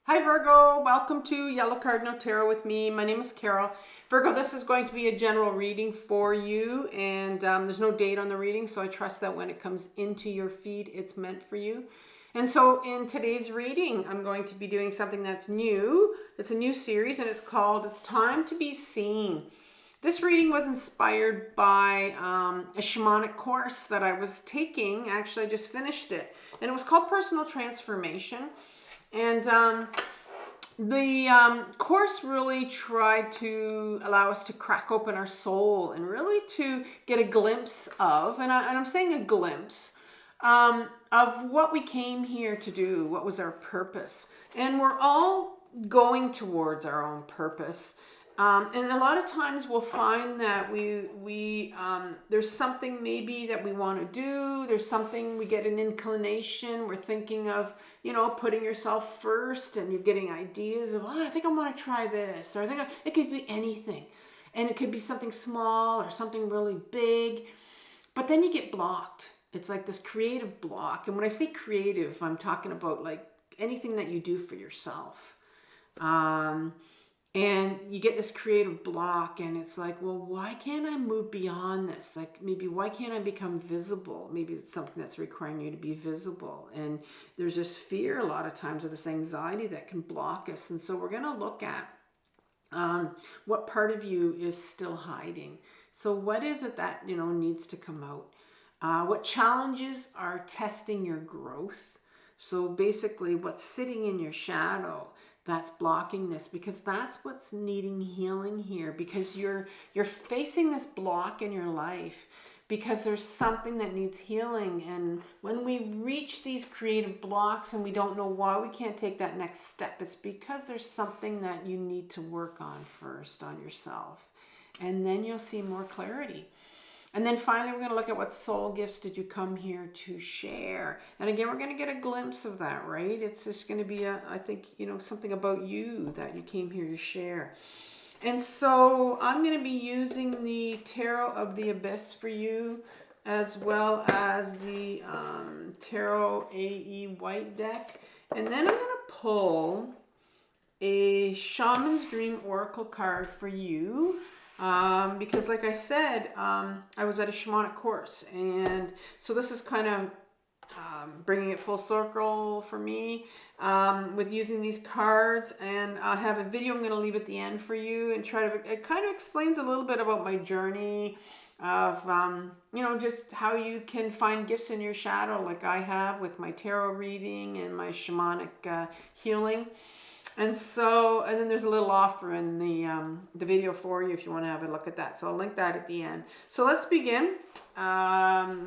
Hi Virgo, welcome to Yellow Card No Tarot with me. My name is Carol. Virgo, this is going to be a general reading for you, and there's no date on the reading, so I trust that when it comes into your feed, it's meant for you. And so in today's reading, I'm going to be doing something that's new. It's a new series, and it's called It's Time to Be Seen. This reading was inspired by a shamanic course that I was taking. Actually, I just finished it, and it was called Personal Transformation. And the course really tried to allow us to crack open our soul and really to get a glimpse of, and I'm saying a glimpse, of what we came here to do, what was our purpose. And we're all going towards our own purpose. And a lot of times we'll find that there's something maybe that we want to do. There's something, we get an inclination. We're thinking of, putting yourself first, and you're getting ideas of, I think I want to try this, or it could be anything. And it could be something small or something really big. But then you get blocked. It's like this creative block. And when I say creative, I'm talking about like anything that you do for yourself. And you get this creative block, and it's like, well, why can't I move beyond this? Like, maybe why can't I become visible? Maybe it's something that's requiring you to be visible. And there's this fear a lot of times, of this anxiety that can block us. And so we're going to look at what part of you is still hiding. So what is it that, needs to come out? What challenges are testing your growth? So basically, what's sitting in your shadow that's blocking this, because that's what's needing healing here, because you're facing this block in your life because there's something that needs healing. And when we reach these creative blocks and we don't know why we can't take that next step, it's because there's something that you need to work on first on yourself, and then you'll see more clarity. And then finally, we're going to look at what soul gifts did you come here to share. And again, we're going to get a glimpse of that, right? It's just going to be, I think, something about you that you came here to share. And so I'm going to be using the Tarot of the Abyss for you, as well as the Tarot AE White deck. And then I'm going to pull a Shaman's Dream Oracle card for you. Because like I said, I was at a shamanic course, and so this is kind of bringing it full circle for me with using these cards. And I have a video I'm going to leave at the end for you, and it kind of explains a little bit about my journey of just how you can find gifts in your shadow, like I have with my tarot reading and my shamanic healing. And then there's a little offer in the video for you if you want to have a look at that. So I'll link that at the end. So let's begin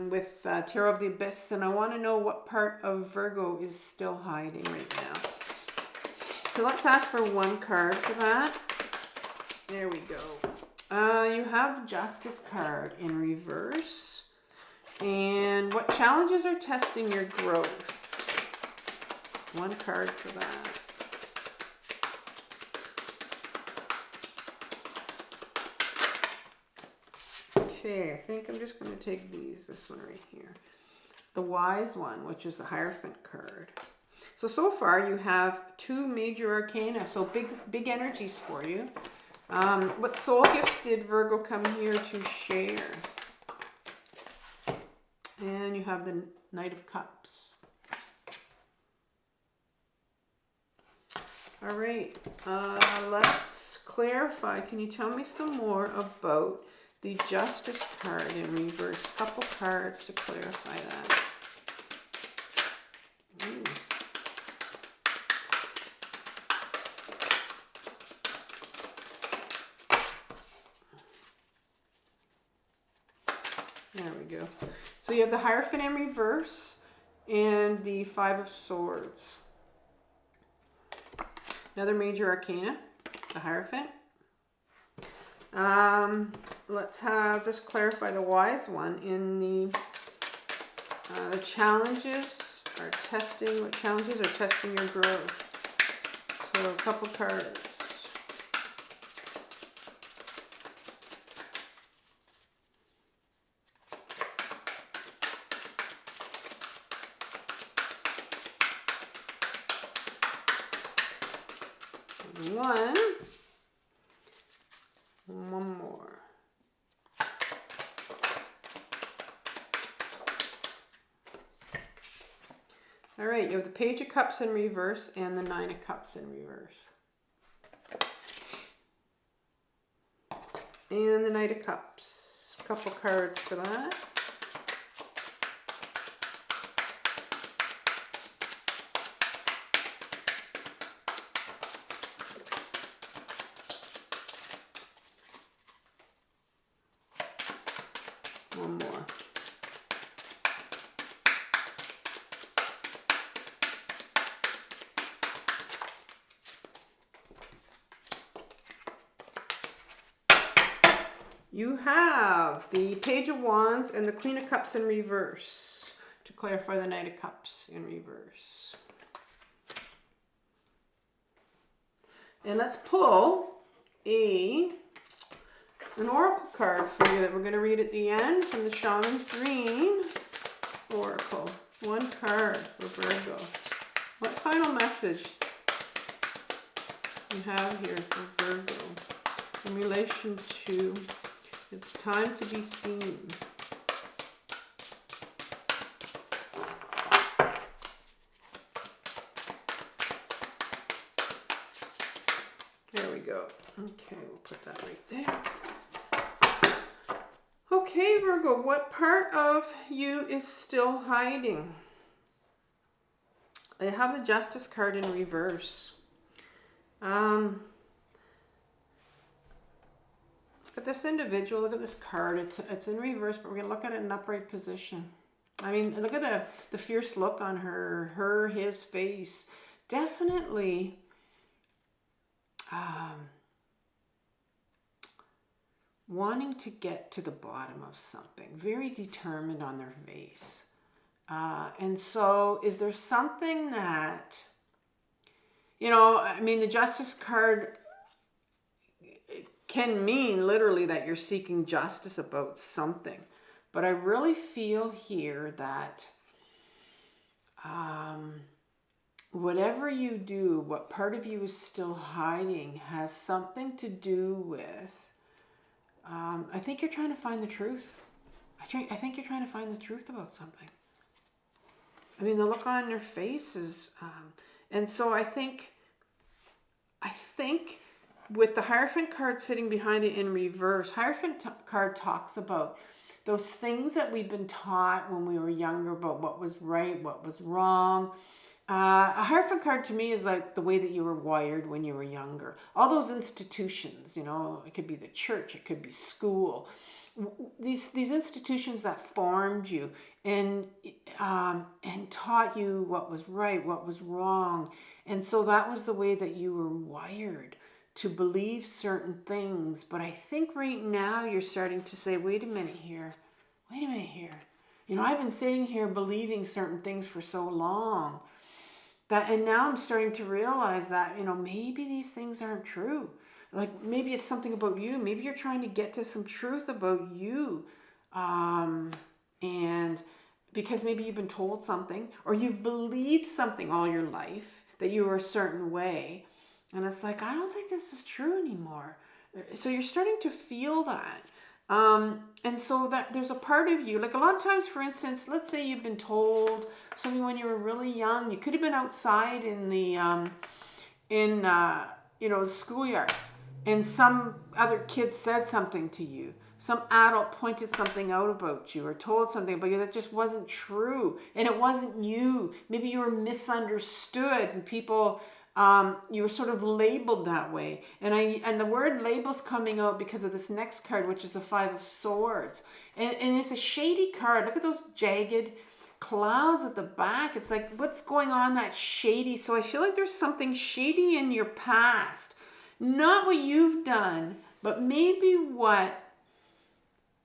with Tarot of the Abyss. And I want to know what part of Virgo is still hiding right now. So let's ask for one card for that. There we go. You have Justice card in reverse. And what challenges are testing your growth? One card for that. Okay, I think I'm just going to take this one right here. The Wise One, which is the Hierophant card. So far you have two major arcana, so big energies for you. What soul gifts did Virgo come here to share? And you have the Knight of Cups. All right, let's clarify. Can you tell me some more about the Justice card in reverse? A couple cards to clarify that. There we go. So you have the Hierophant in reverse and the Five of Swords. Another major arcana, the Hierophant. Let's just clarify the Wise One in the challenges are testing. What challenges are testing your growth? So a couple cards. One more. All right, you have the Page of Cups in reverse and the Nine of Cups in reverse. And the Knight of Cups. A couple cards for that. One more. You have the Page of Wands and the Queen of Cups in reverse. To clarify, the Knight of Cups in reverse. And let's pull an oracle card for you that we're going to read at the end from the Shaman's Dream Oracle. One card for Virgo. What final message you have here for Virgo in relation to it's time to be seen? There we go. Okay, we'll put that right there. Okay, Virgo, what part of you is still hiding? I have the Justice card in reverse. Look at this individual, look at this card. It's in reverse, but we're going to look at it in upright position. I mean, look at the fierce look on his face. Definitely wanting to get to the bottom of something. Very determined on their face. And so is there something that, you know, I mean, the Justice card can mean literally that you're seeking justice about something. But I really feel here that whatever you do, what part of you is still hiding has something to do with, I think you're trying to find the truth. I think you're trying to find the truth about something. I mean, the look on their face is, and so I think with the Hierophant card sitting behind it in reverse, Hierophant card talks about those things that we've been taught when we were younger about what was right, what was wrong. A Hierophant card to me is like the way that you were wired when you were younger. All those institutions, you know, it could be the church, it could be school. These institutions that formed you and taught you what was right, what was wrong. And so that was the way that you were wired to believe certain things. But I think right now you're starting to say, wait a minute here. You know, I've been sitting here believing certain things for so long. And now I'm starting to realize that, you know, maybe these things aren't true. Like maybe it's something about you. Maybe you're trying to get to some truth about you. And because maybe you've been told something or you've believed something all your life that you were a certain way. And it's like, I don't think this is true anymore. So you're starting to feel that. And so that there's a part of you, like a lot of times, for instance, let's say you've been told something when you were really young. You could have been outside in the, you know, the schoolyard, and some other kid said something to you. Some adult pointed something out about you or told something about you that just wasn't true. And it wasn't you. Maybe you were misunderstood and people, you were sort of labeled that way. And the word label's coming out because of this next card, which is the Five of Swords. And it's a shady card. Look at those jagged clouds at the back. It's like, what's going on that's shady? So I feel like there's something shady in your past. Not what you've done, but maybe what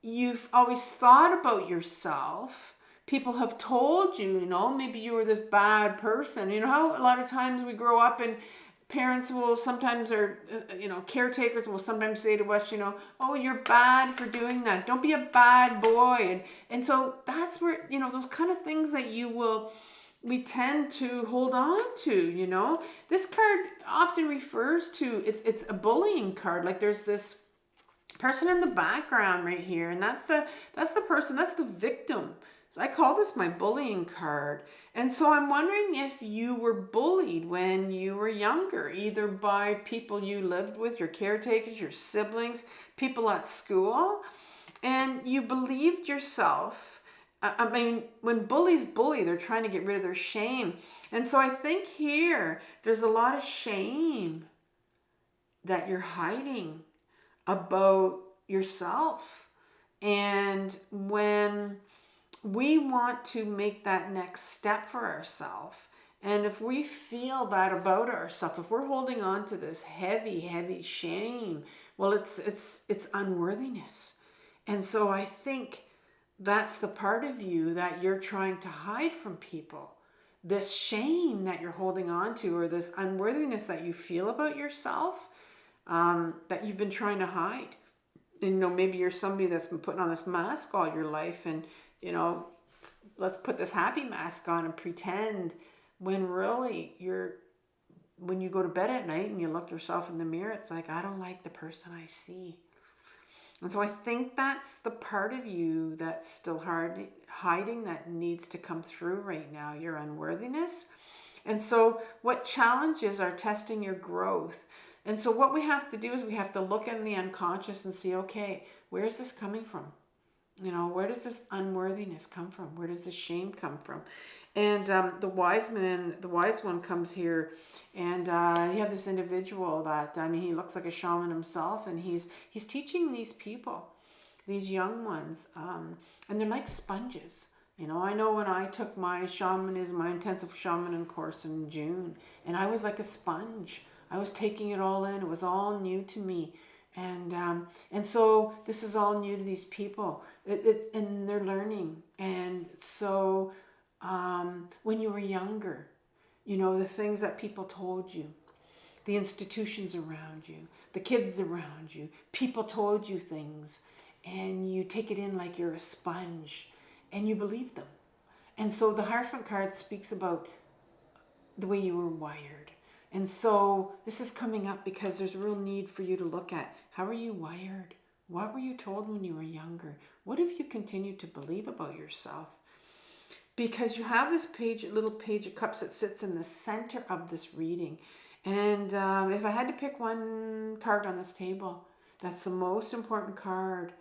you've always thought about yourself. People have told you, you know, maybe you were this bad person. You know how a lot of times we grow up and parents will sometimes, or, you know, caretakers will sometimes say to us, you know, oh, you're bad for doing that. Don't be a bad boy. And so that's where, you know, those kind of things that you will we tend to hold on to, you know. This card often refers to, it's a bullying card. Like there's this person in the background right here, and that's the person, that's the victim. So I call this my bullying card. And so I'm wondering if you were bullied when you were younger, either by people you lived with, your caretakers, your siblings, people at school, and you believed yourself. I mean, when bullies bully, they're trying to get rid of their shame. And so I think here, there's a lot of shame that you're hiding about yourself. And when we want to make that next step for ourselves, and if we feel that about ourselves, if we're holding on to this heavy shame, well, it's unworthiness. And so I think that's the part of you that you're trying to hide from people. This shame that you're holding on to, or this unworthiness that you feel about yourself, that you've been trying to hide. And, you know, maybe you're somebody that's been putting on this mask all your life, and, you know, let's put this happy mask on and pretend, when really when you go to bed at night and you look yourself in the mirror, it's like, I don't like the person I see. And so I think that's the part of you that's still hiding, that needs to come through right now, your unworthiness. And so what challenges are testing your growth? And so what we have to do is we have to look in the unconscious and see, okay, where is this coming from? You know, where does this unworthiness come from? Where does this shame come from? And the wise one comes here, and you have this individual that, I mean, he looks like a shaman himself, and he's teaching these people, these young ones, and they're like sponges. You know, I know when I took my shamanism, my intensive shamanism course in June, and I was like a sponge. I was taking it all in. It was all new to me. And so this is all new to these people. And they're learning. And so when you were younger, you know, the things that people told you, the institutions around you, the kids around you, people told you things, and you take it in like you're a sponge, and you believe them. And so the Hierophant card speaks about the way you were wired. And so this is coming up because there's a real need for you to look at, how are you wired? What were you told when you were younger? What have you continued to believe about yourself? Because you have this little page of cups that sits in the center of this reading. And if I had to pick one card on this table, that's the most important card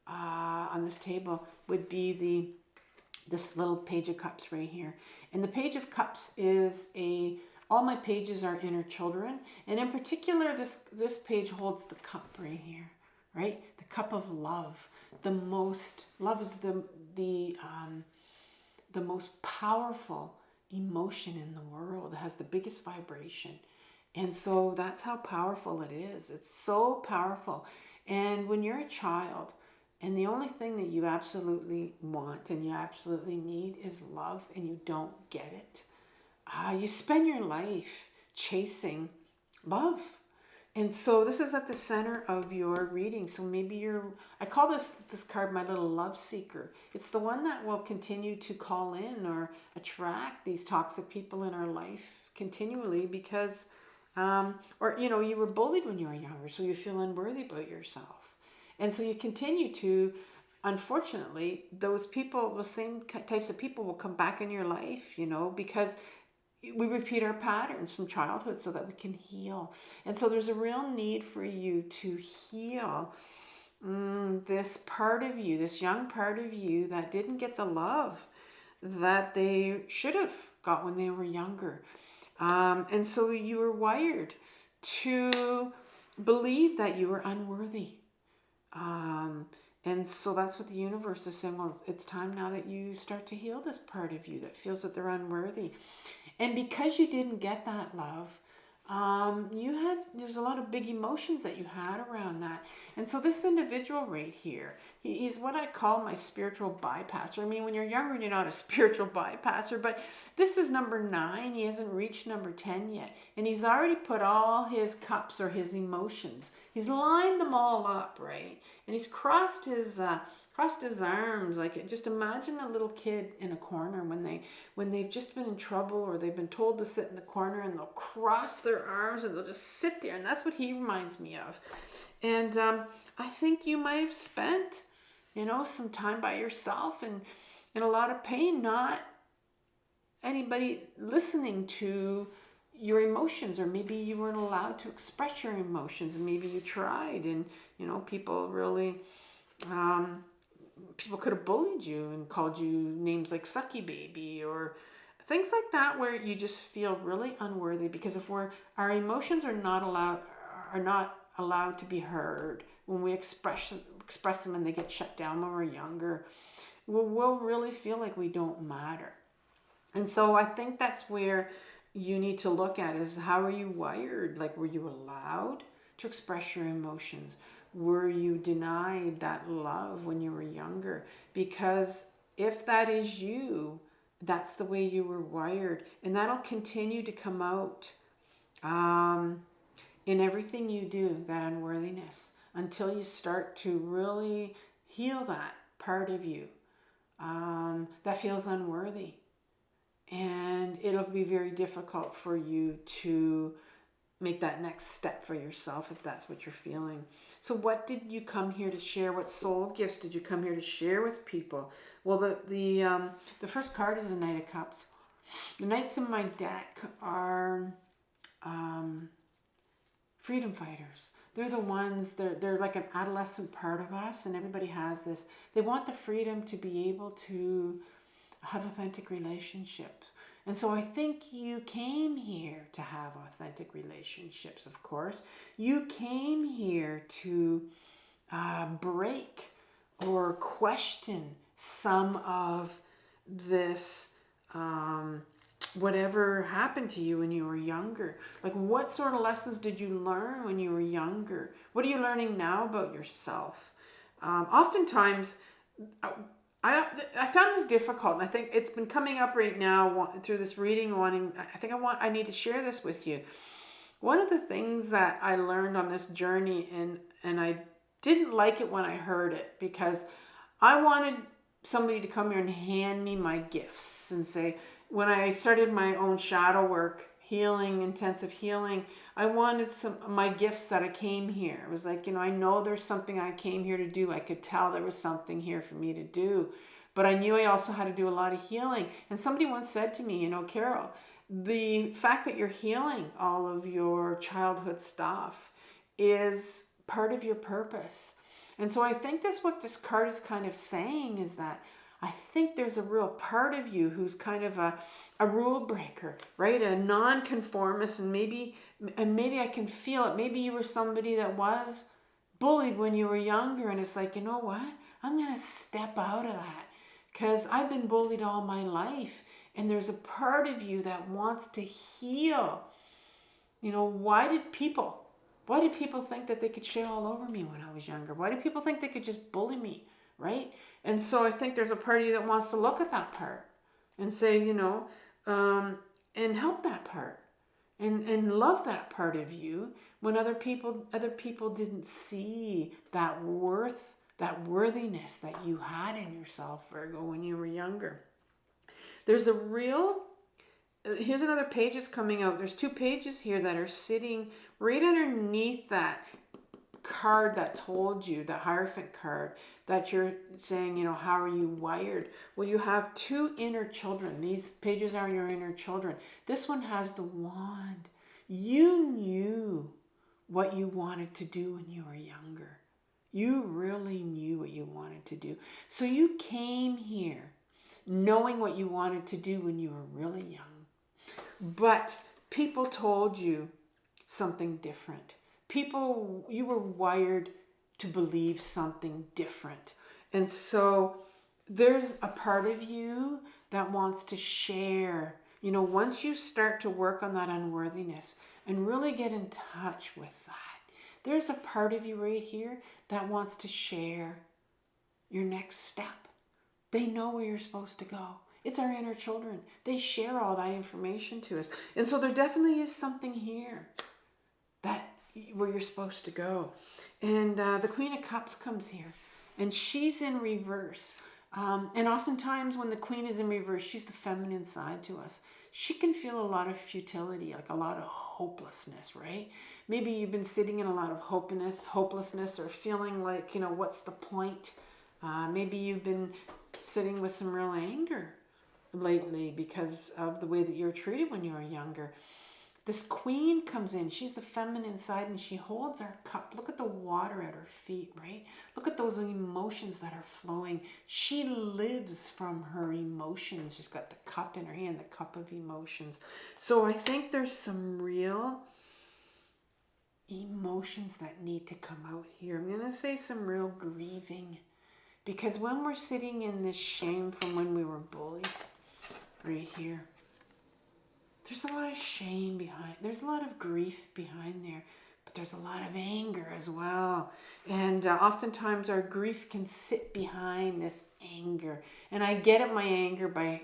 on this table, would be this little page of cups right here. And the page of cups is all my pages are inner children. And in particular, this page holds the cup right here, right? The cup of love. Love is the most powerful emotion in the world. It has the biggest vibration. And so that's how powerful it is. It's so powerful. And when you're a child, and the only thing that you absolutely want and you absolutely need is love, and you don't get it, you spend your life chasing love. And so this is at the center of your reading. So maybe I call this card my little love seeker. It's the one that will continue to call in or attract these toxic people in our life continually because, or, you know, you were bullied when you were younger, so you feel unworthy about yourself. And so you continue to, unfortunately, those same types of people will come back in your life, you know, because we repeat our patterns from childhood so that we can heal. And so there's a real need for you to heal this part of you, this young part of you that didn't get the love that they should have got when they were younger. And so you were wired to believe that you were unworthy. And so that's what the universe is saying. Well, it's time now that you start to heal this part of you that feels that they're unworthy. And because you didn't get that love, there's a lot of big emotions that you had around that. And so this individual right here, he's what I call my spiritual bypasser. I mean, when you're younger, you're not a spiritual bypasser, but this is number 9. He hasn't reached number 10 yet. And he's already put all his cups or his emotions. He's lined them all up, right? And he's crossed his crossed his arms. Like, just imagine a little kid in a corner when they've just been in trouble, or they've been told to sit in the corner, and they'll cross their arms and they'll just sit there. And that's what he reminds me of. And I think you might have spent, some time by yourself and in a lot of pain, not anybody listening to your emotions, or maybe you weren't allowed to express your emotions, and maybe you tried, and people really people could have bullied you and called you names like sucky baby or things like that, where you just feel really unworthy, because if our emotions are not allowed to be heard, when we express them and they get shut down when we're younger, we'll really feel like we don't matter. And so I think that's where you need to look at is, how are you wired? Like, were you allowed to express your emotions? Were you denied that love when you were younger? Because if that is you, that's the way you were wired. And that'll continue to come out in everything you do, that unworthiness, until you start to really heal that part of you that feels unworthy. And it'll be very difficult for you to make that next step for yourself if that's what you're feeling. So what did you come here to share? What soul gifts did you come here to share with people? Well, the first card is the Knight of Cups. The Knights in my deck are freedom fighters. They're the ones, they're like an adolescent part of us, and everybody has this. They want the freedom to be able to have authentic relationships. And so I think you came here to have authentic relationships, of course. You came here to break or question some of this, whatever happened to you when you were younger. Like, what sort of lessons did you learn when you were younger? What are you learning now about yourself? Oftentimes, I found this difficult, and I think it's been coming up right now through this reading. I need to share this with you. One of the things that I learned on this journey, and I didn't like it when I heard it, because I wanted somebody to come here and hand me my gifts and say, when I started my own shadow work, intensive healing, I wanted my gifts that I came here. It was like, I know there's something I came here to do. I could tell there was something here for me to do. But I knew I also had to do a lot of healing. And somebody once said to me, Carol, the fact that you're healing all of your childhood stuff is part of your purpose. And so I think that's what this card is kind of saying, is that I think there's a real part of you who's kind of a rule breaker, right? A non-conformist, and maybe I can feel it. Maybe you were somebody that was bullied when you were younger, and it's like, you know what? I'm going to step out of that, because I've been bullied all my life, and there's a part of you that wants to heal. Why did people think that they could shit all over me when I was younger? Why did people think they could just bully me? Right? And so I think there's a part of you that wants to look at that part and say, and help that part and love that part of you, when other people didn't see that worthiness that you had in yourself, Virgo, when you were younger. Here's another page that's coming out. There's two pages here that are sitting right underneath that card that told you, the Hierophant card, that you're saying, how are you wired? Well, you have two inner children. These pages are your inner children. This one has the wand. You knew what you wanted to do when you were younger. You really knew what you wanted to do. So you came here knowing what you wanted to do when you were really young. But people told you something different. You were wired to believe something different. And so there's a part of you that wants to share. Once you start to work on that unworthiness and really get in touch with that, there's a part of you right here that wants to share your next step. They know where you're supposed to go. It's our inner children. They share all that information to us. And so there definitely is something here where you're supposed to go. And the Queen of Cups comes here. and she's in reverse. And oftentimes when the Queen is in reverse, she's the feminine side to us. She can feel a lot of futility, like a lot of hopelessness, right? Maybe you've been sitting in a lot of hopelessness, or feeling like, what's the point? Maybe you've been sitting with some real anger lately because of the way that you were treated when you were younger. This Queen comes in. She's the feminine side, and she holds our cup. Look at the water at her feet, right? Look at those emotions that are flowing. She lives from her emotions. She's got the cup in her hand, the cup of emotions. So I think there's some real emotions that need to come out here. I'm going to say some real grieving. Because when we're sitting in this shame from when we were bullied, right here, there's a lot of shame behind, there's a lot of grief behind there, but there's a lot of anger as well. And oftentimes our grief can sit behind this anger. And I get at my anger by,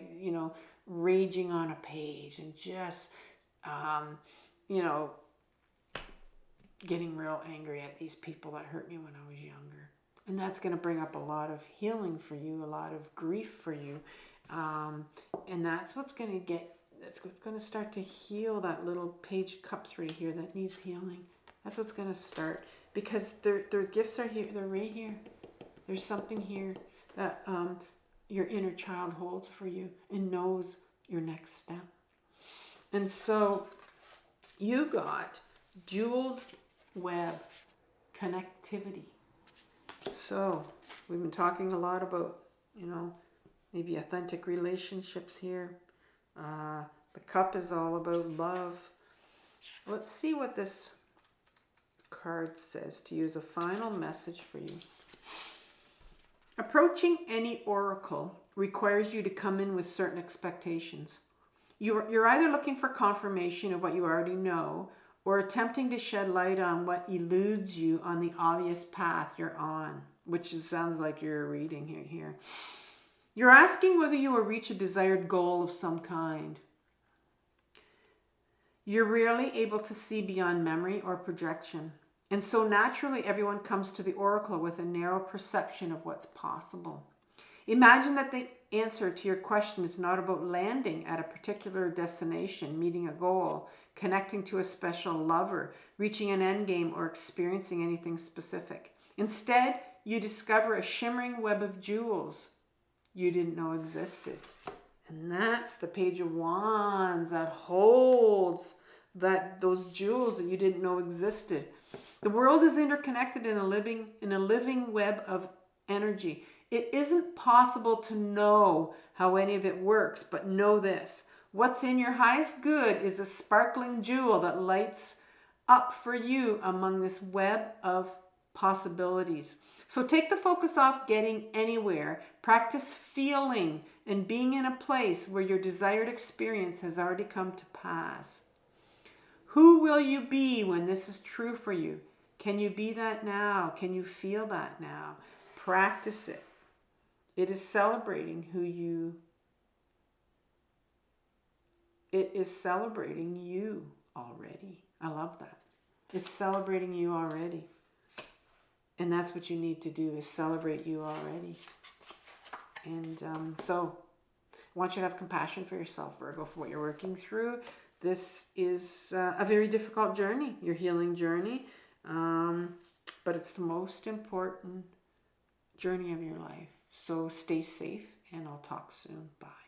raging on a page and just, getting real angry at these people that hurt me when I was younger. And that's going to bring up a lot of healing for you, a lot of grief for you. And that's what's going to that's what's going to start to heal that little page cups right here that needs healing. That's what's going to start, because their gifts are here. They're right here. There's something here that your inner child holds for you and knows your next step. And so you got jeweled web connectivity. So we've been talking a lot about, maybe authentic relationships here. The cup is all about love. Let's see what this card says to you as a final message for you. Approaching any oracle requires you to come in with certain expectations. You're either looking for confirmation of what you already know, or attempting to shed light on what eludes you on the obvious path you're on, which sounds like you're reading here. You're asking whether you will reach a desired goal of some kind. You're rarely able to see beyond memory or projection. And so naturally, everyone comes to the oracle with a narrow perception of what's possible. Imagine that the answer to your question is not about landing at a particular destination, meeting a goal, connecting to a special lover, reaching an end game, or experiencing anything specific. Instead, you discover a shimmering web of jewels you didn't know existed. And that's the Page of Wands that holds those jewels that you didn't know existed. The world is interconnected in a living web of energy. It isn't possible to know how any of it works, but know this: what's in your highest good is a sparkling jewel that lights up for you among this web of possibilities. So take the focus off getting anywhere. Practice feeling and being in a place where your desired experience has already come to pass. Who will you be when this is true for you? Can you be that now? Can you feel that now? Practice it. It is celebrating it is celebrating you already. I love that. It's celebrating you already. And that's what you need to do, is celebrate you already. And so I want you to have compassion for yourself, Virgo, for what you're working through. This is a very difficult journey, your healing journey. But it's the most important journey of your life. So stay safe, and I'll talk soon. Bye.